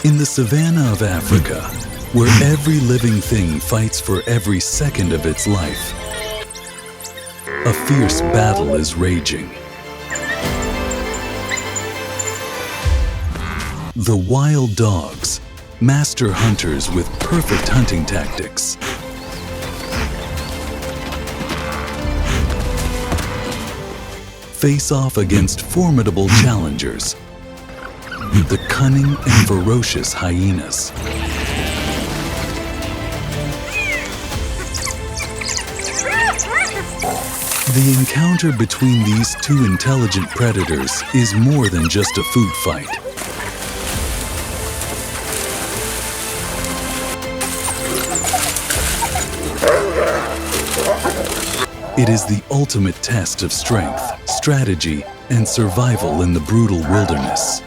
In the savannah of Africa, where every living thing fights for every second of its life, a fierce battle is raging. The wild dogs, master hunters with perfect hunting tactics, face off against formidable challengers, the cunning and ferocious hyenas. The encounter between these two intelligent predators is more than just a food fight. It is the ultimate test of strength, strategy, and survival in the brutal wilderness.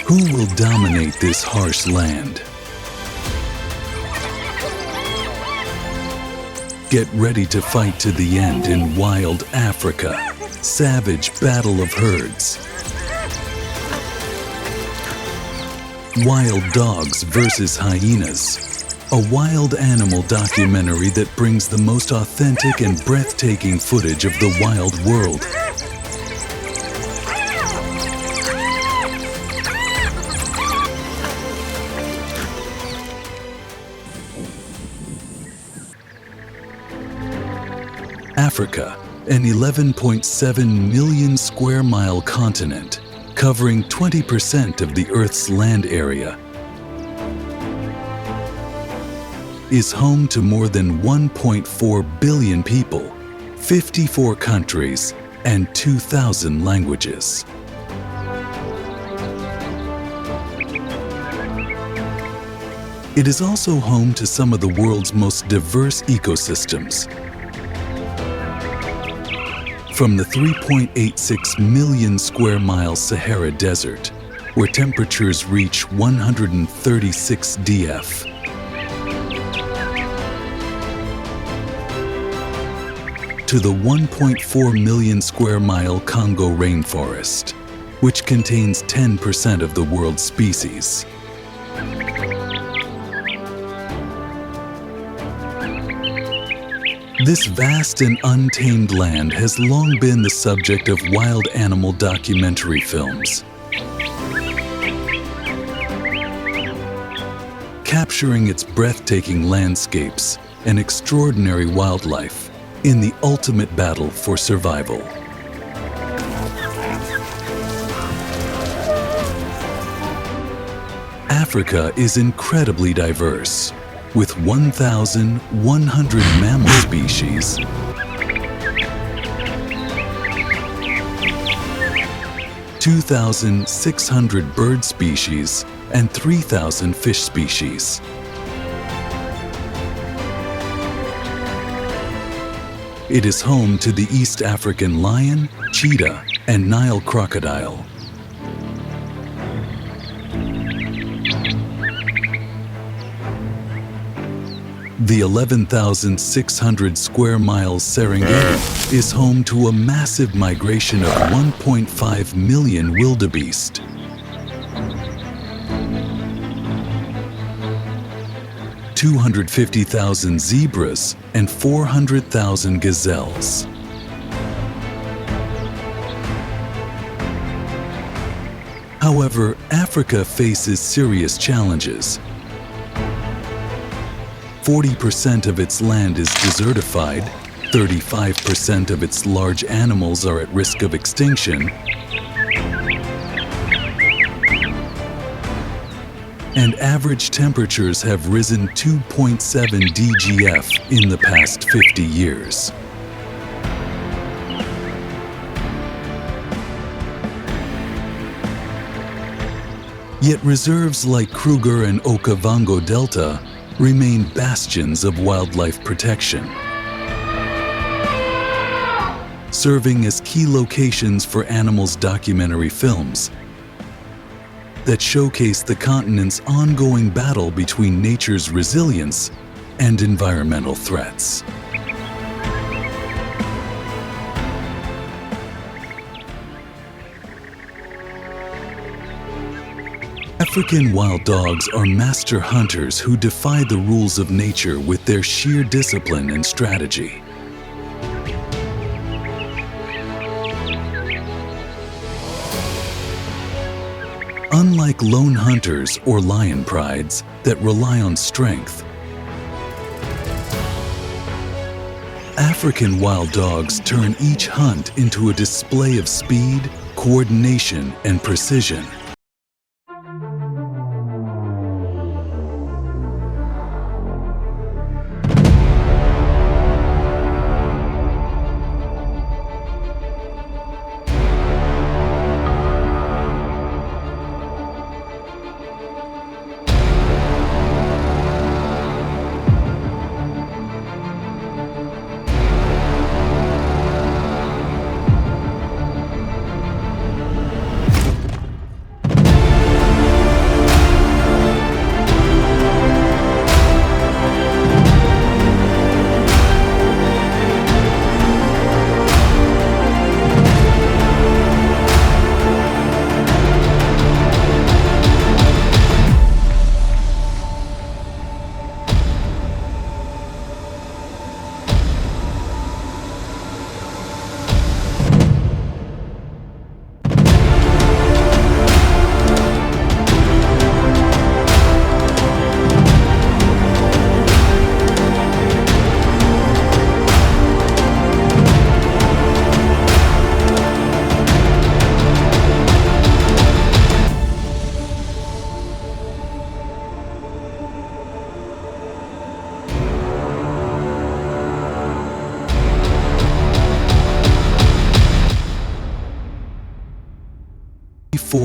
Who will dominate this harsh land? Get ready to fight to the end in wild Africa. Savage battle of herds. Wild dogs versus hyenas. A wild animal documentary that brings the most authentic and breathtaking footage of the wild world. Africa, an 11.7 million square mile continent, covering 20% of the Earth's land area, is home to more than 1.4 billion people, 54 countries, and 2,000 languages. It is also home to some of the world's most diverse ecosystems. From the 3.86 million square mile Sahara Desert, where temperatures reach 136 dF, to the 1.4 million square mile Congo rainforest, which contains 10% of the world's species. This vast and untamed land has long been the subject of wild animal documentary films, capturing its breathtaking landscapes and extraordinary wildlife in the ultimate battle for survival. Africa is incredibly diverse, with 1,100 mammal species, 2,600 bird species, and 3,000 fish species. It is home to the East African lion, cheetah, and Nile crocodile. The 11,600 square miles Serengeti is home to a massive migration of 1.5 million wildebeest. $250,000 zebras and 400,000 gazelles. However, Africa faces serious challenges. 40% of its land is desertified, 35% of its large animals are at risk of extinction, and average temperatures have risen 2.7 DGF in the past 50 years. Yet reserves like Kruger and Okavango Delta remain bastions of wildlife protection, serving as key locations for animals documentary films that showcase the continent's ongoing battle between nature's resilience and environmental threats. African wild dogs are master hunters who defy the rules of nature with their sheer discipline and strategy. Unlike lone hunters or lion prides that rely on strength, African wild dogs turn each hunt into a display of speed, coordination, and precision.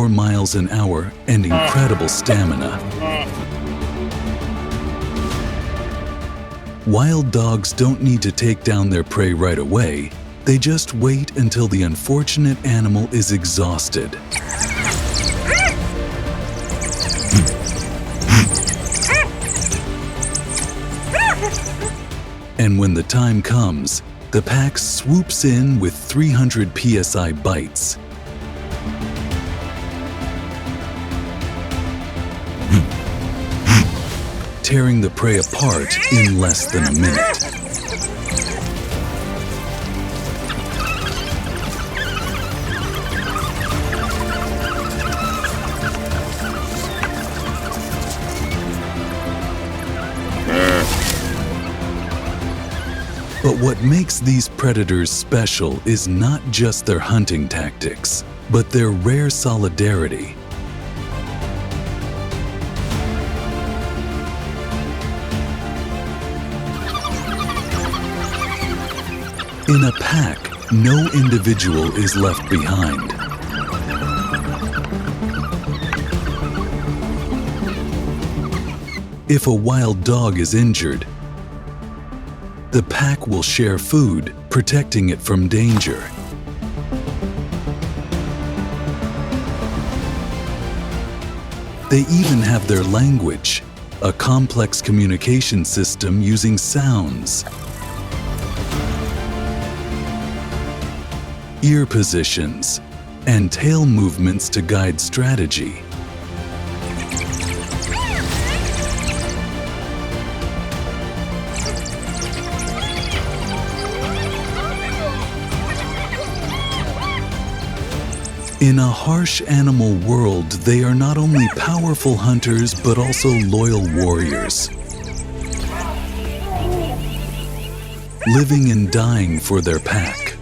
Miles an hour and incredible stamina. Wild dogs don't need to take down their prey right away. They just wait until the unfortunate animal is exhausted. And when the time comes, the pack swoops in with 300 psi bites. Tearing the prey apart in less than a minute. But what makes these predators special is not just their hunting tactics, but their rare solidarity. In a pack, no individual is left behind. If a wild dog is injured, the pack will share food, protecting it from danger. They even have their language, a complex communication system using sounds, ear positions, and tail movements to guide strategy. In a harsh animal world, they are not only powerful hunters but also loyal warriors, living and dying for their pack.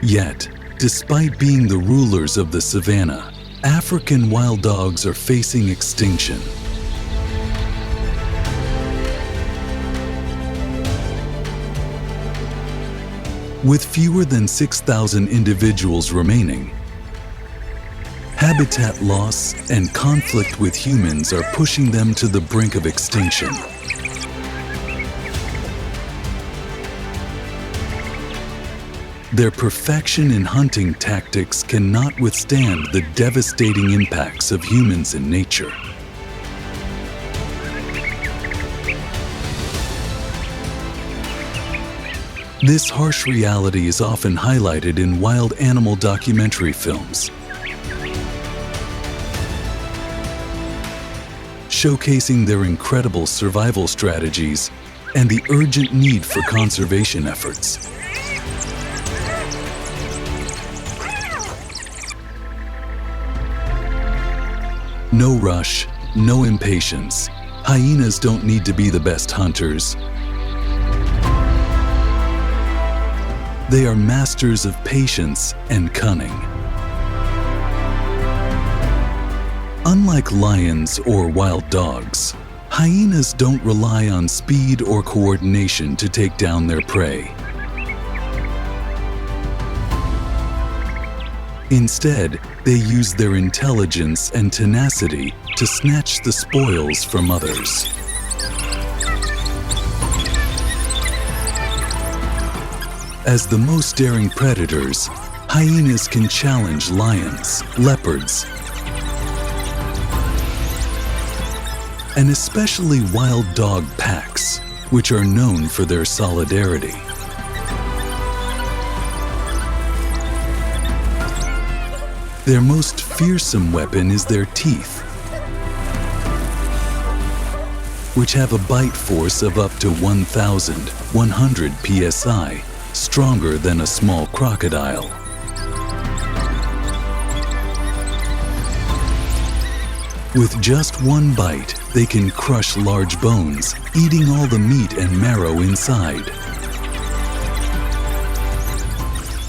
Yet, despite being the rulers of the savannah, African wild dogs are facing extinction. With fewer than 6,000 individuals remaining, habitat loss and conflict with humans are pushing them to the brink of extinction. Their perfection in hunting tactics cannot withstand the devastating impacts of humans in nature. This harsh reality is often highlighted in wild animal documentary films, showcasing their incredible survival strategies and the urgent need for conservation efforts. No rush, no impatience. Hyenas don't need to be the best hunters. They are masters of patience and cunning. Unlike lions or wild dogs, hyenas don't rely on speed or coordination to take down their prey. Instead, they use their intelligence and tenacity to snatch the spoils from others. As the most daring predators, hyenas can challenge lions, leopards, and especially wild dog packs, which are known for their solidarity. Their most fearsome weapon is their teeth, which have a bite force of up to 1,100 psi, stronger than a small crocodile. With just one bite, they can crush large bones, eating all the meat and marrow inside.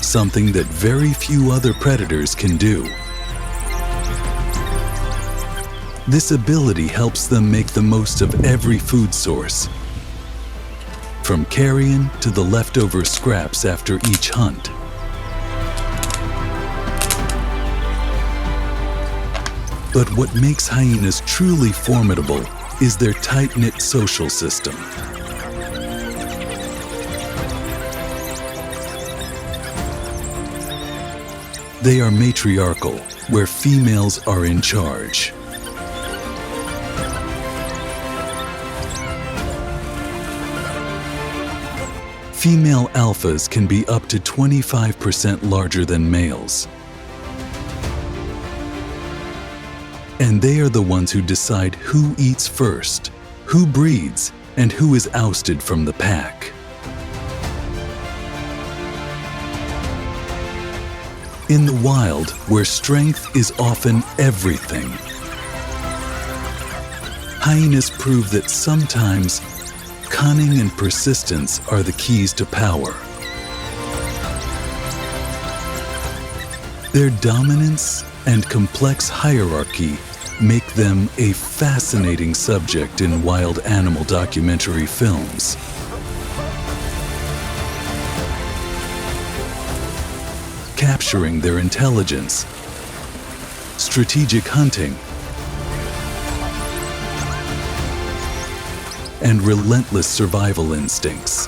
Something that very few other predators can do. This ability helps them make the most of every food source, from carrion to the leftover scraps after each hunt. But what makes hyenas truly formidable is their tight-knit social system. They are matriarchal, where females are in charge. Female alphas can be up to 25% larger than males. And they are the ones who decide who eats first, who breeds, and who is ousted from the pack. In the wild, where strength is often everything, hyenas prove that sometimes cunning and persistence are the keys to power. Their dominance and complex hierarchy make them a fascinating subject in wild animal documentary films. Capturing their intelligence, strategic hunting, and relentless survival instincts.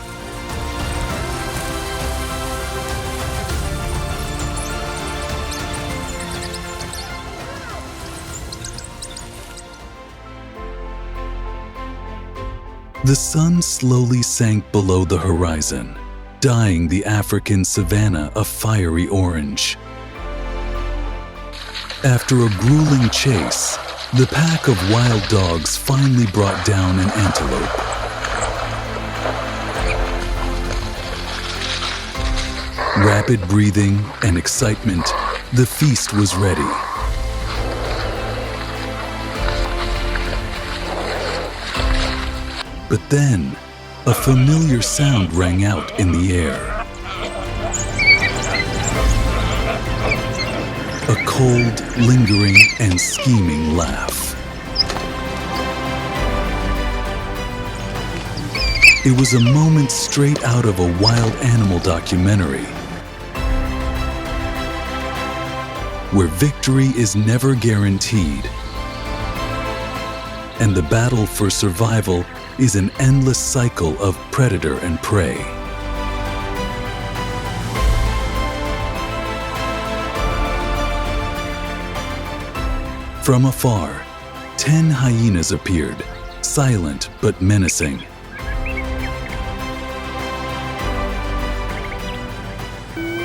The sun slowly sank below the horizon, dyeing the African savannah a fiery orange. After a grueling chase, the pack of wild dogs finally brought down an antelope. Rapid breathing and excitement, the feast was ready. But then, a familiar sound rang out in the air. A cold, lingering, and scheming laugh. It was a moment straight out of a wild animal documentary, where victory is never guaranteed, and the battle for survival is an endless cycle of predator and prey. From afar, 10 hyenas appeared, silent but menacing.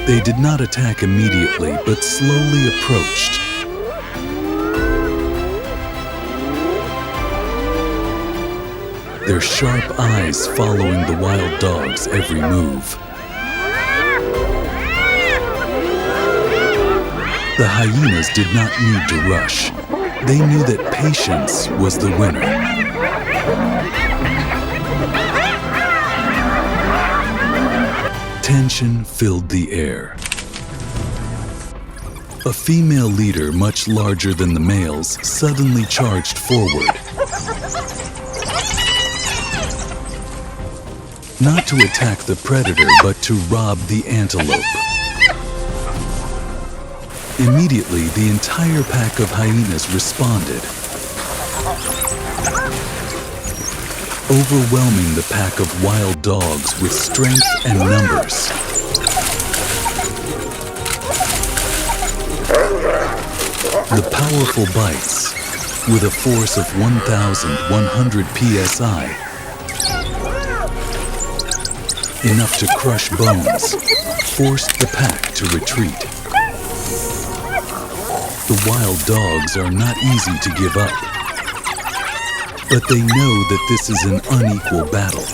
They did not attack immediately, but slowly approached. Their sharp eyes following the wild dog's every move. The hyenas did not need to rush. They knew that patience was the winner. Tension filled the air. A female leader, much larger than the males, suddenly charged forward. Not to attack the predator, but to rob the antelope. Immediately, the entire pack of hyenas responded, overwhelming the pack of wild dogs with strength and numbers. The powerful bites, with a force of 1,100 psi, enough to crush bones, forced the pack to retreat. The wild dogs are not easy to give up, but they know that this is an unequal battle.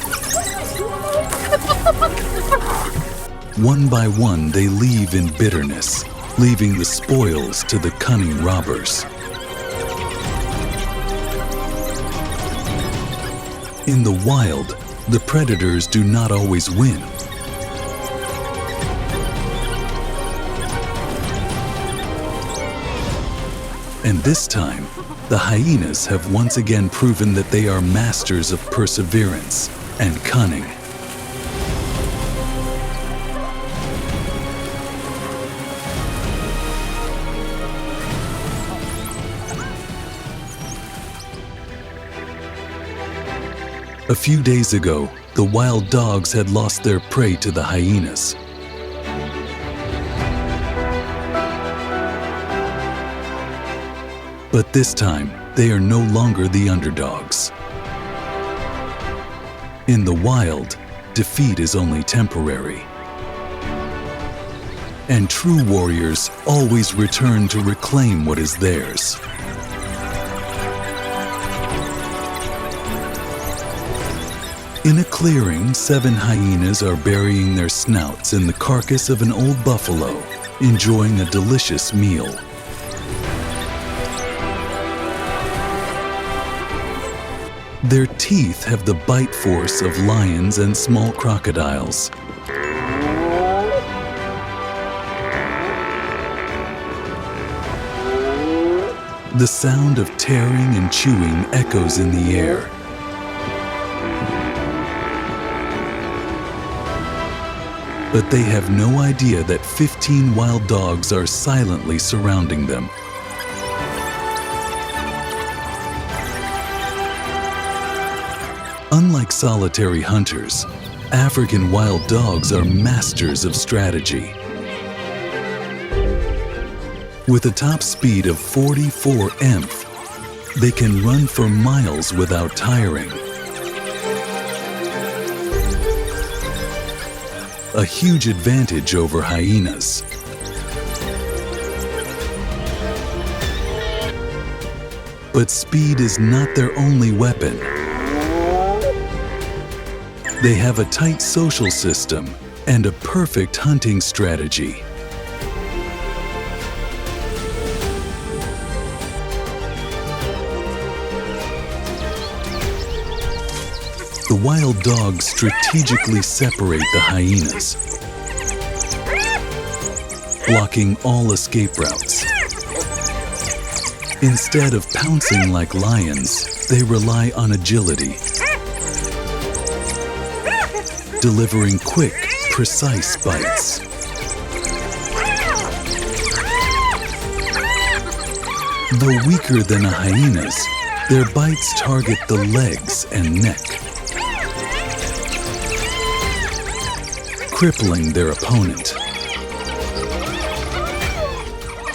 One by one, they leave in bitterness, leaving the spoils to the cunning robbers. In the wild, the predators do not always win. And this time, the hyenas have once again proven that they are masters of perseverance and cunning. A few days ago, the wild dogs had lost their prey to the hyenas. But this time, they are no longer the underdogs. In the wild, defeat is only temporary. And true warriors always return to reclaim what is theirs. In a clearing, 7 hyenas are burying their snouts in the carcass of an old buffalo, enjoying a delicious meal. Their teeth have the bite force of lions and small crocodiles. The sound of tearing and chewing echoes in the air. But they have no idea that 15 wild dogs are silently surrounding them. Unlike solitary hunters, African wild dogs are masters of strategy. With a top speed of 44 mph, they can run for miles without tiring. A huge advantage over hyenas. But speed is not their only weapon. They have a tight social system and a perfect hunting strategy. The wild dogs strategically separate the hyenas, blocking all escape routes. Instead of pouncing like lions, they rely on agility, delivering quick, precise bites. Though weaker than a hyena's, their bites target the legs and neck, crippling their opponent.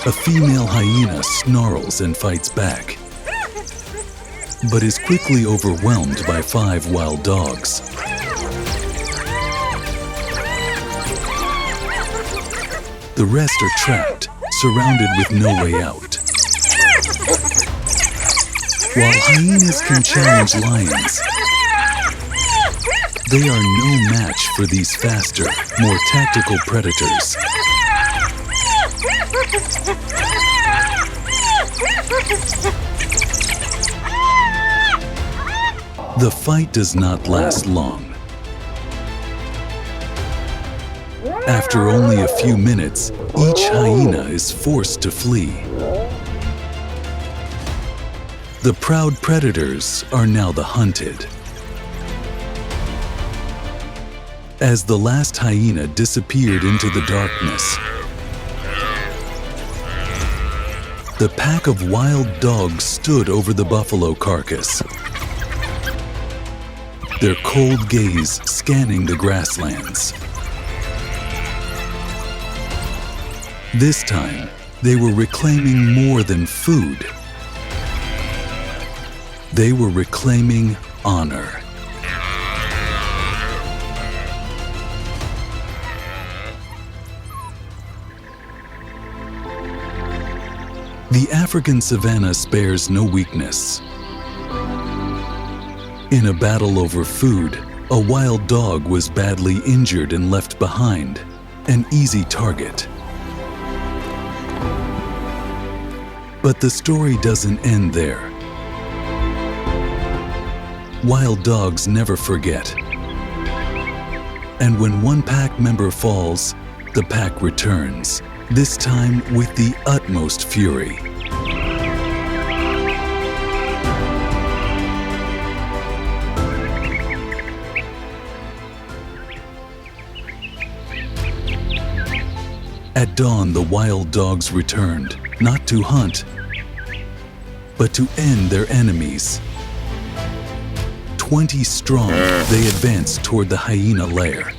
A female hyena snarls and fights back, but is quickly overwhelmed by 5 wild dogs. The rest are trapped, surrounded with no way out. While hyenas can challenge lions, they are no match for these faster, more tactical predators. The fight does not last long. After only a few minutes, each hyena is forced to flee. The proud predators are now the hunted. As the last hyena disappeared into the darkness, the pack of wild dogs stood over the buffalo carcass, their cold gaze scanning the grasslands. This time, they were reclaiming more than food. They were reclaiming honor. The African savannah spares no weakness. In a battle over food, a wild dog was badly injured and left behind, an easy target. But the story doesn't end there. Wild dogs never forget. And when one pack member falls, the pack returns, this time with the utmost fury. At dawn, the wild dogs returned, not to hunt, but to end their enemies. 20 strong, they advanced toward the hyena lair.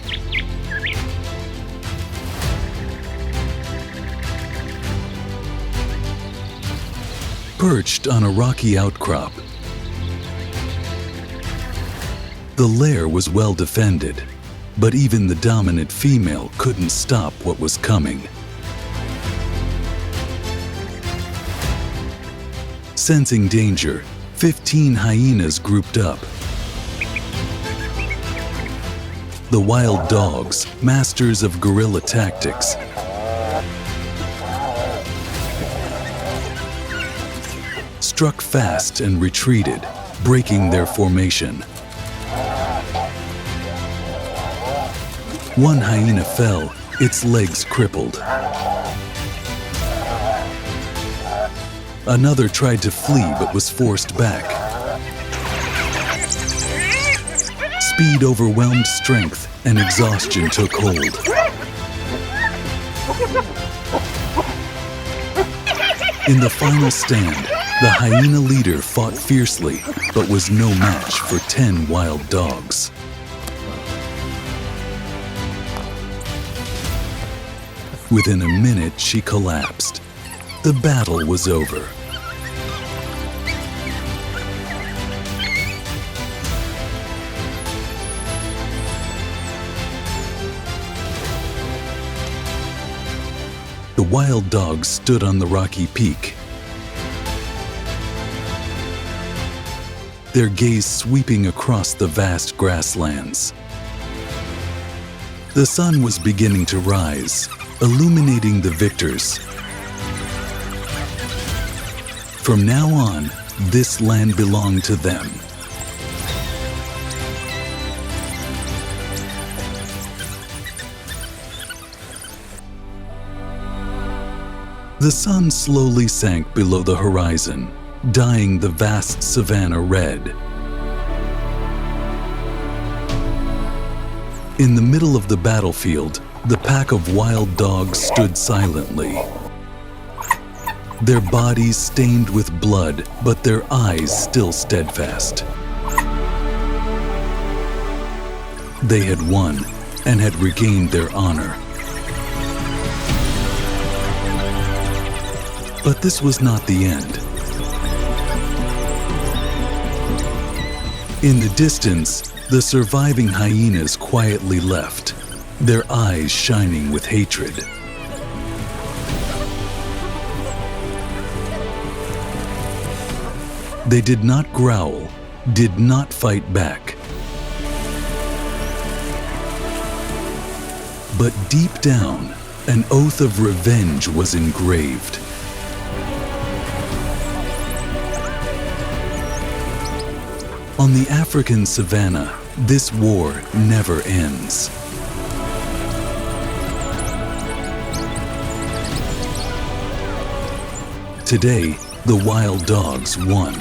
Perched on a rocky outcrop, the lair was well defended, but even the dominant female couldn't stop what was coming. Sensing danger, 15 hyenas grouped up. The wild dogs, masters of guerrilla tactics, struck fast and retreated, breaking their formation. One hyena fell, its legs crippled. Another tried to flee but was forced back. Speed overwhelmed strength and exhaustion took hold. In the final stand, the hyena leader fought fiercely but was no match for 10 wild dogs. Within a minute, she collapsed. The battle was over. The wild dogs stood on the rocky peak, their gaze sweeping across the vast grasslands. The sun was beginning to rise, illuminating the victors. From now on, this land belonged to them. The sun slowly sank below the horizon, dyeing the vast savannah red. In the middle of the battlefield, the pack of wild dogs stood silently. Their bodies stained with blood, but their eyes still steadfast. They had won and had regained their honor. But this was not the end. In the distance, the surviving hyenas quietly left, their eyes shining with hatred. They did not growl, did not fight back. But deep down, an oath of revenge was engraved. On the African savannah, this war never ends. Today, the wild dogs won.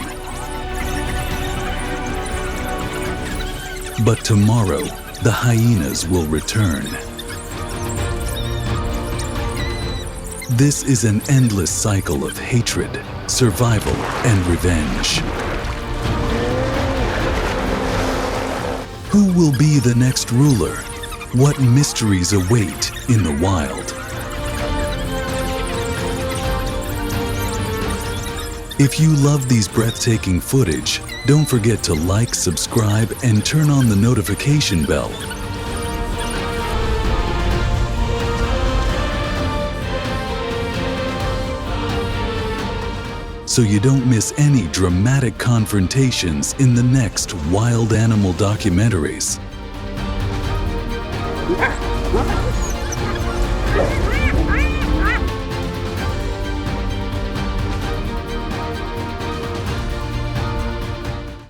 But tomorrow, the hyenas will return. This is an endless cycle of hatred, survival, and revenge. Who will be the next ruler? What mysteries await in the wild? If you love these breathtaking footage, don't forget to like, subscribe, and turn on the notification bell. So you don't miss any dramatic confrontations in the next wild animal documentaries.